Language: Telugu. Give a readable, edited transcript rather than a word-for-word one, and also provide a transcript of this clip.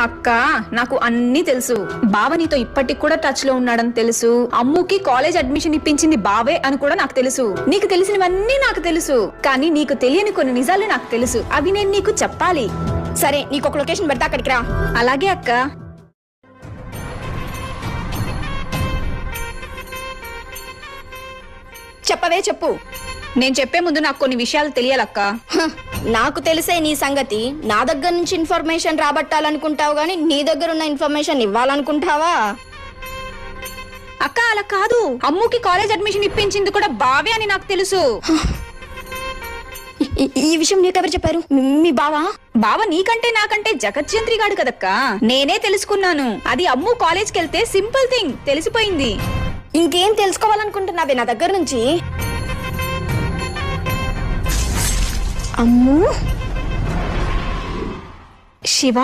అక్క నాకు అన్నీ తెలుసు. బావ నీతో ఇప్పటికి కూడా టచ్ లో ఉన్నాడని తెలుసు. అమ్ముకి కాలేజ్ అడ్మిషన్ ఇప్పించింది బావే అని కూడా నాకు తెలుసు. నీకు తెలిసినవన్నీ నాకు తెలుసు, కానీ నీకు తెలియని కొన్ని నిజాలు నాకు తెలుసు. అవి నేను నీకు చెప్పాలి. సరే, నీకు ఒక లొకేషన్ పెడతా, అక్కడికి రా. అలాగే అక్క. చెప్పవే, చెప్పు. నేను చెప్పే ముందు నాకు కొన్ని విషయాలు తెలియాలక్క. నాకు తెలిసే నీ సంగతి. నా దగ్గర నుంచి ఇన్ఫర్మేషన్ రాబట్టాలనుకుంటావు గానీ నీ దగ్గర ఉన్న ఇన్ఫర్మేషన్ ఇవ్వాలనుకుంటావా? అక్క అలా కాదు, అమ్ముకి కాలేజ్ అడ్మిషన్ ఇప్పించింది కూడా బావే అని నాకు తెలుసు. ఈ విషయం నీకెవరు చెప్పారు? మీ బావా? బావ నీకంటే నాకంటే జగజ్జంత్రి గాడు కదక్క. నేనే తెలుసుకున్నాను. అది అమ్ము కాలేజ్కి వెళ్తే సింపుల్ థింగ్ తెలిసిపోయింది. ఇంకేం తెలుసుకోవాలనుకుంటున్నావే నా దగ్గర నుంచి? అమ్ము, శివ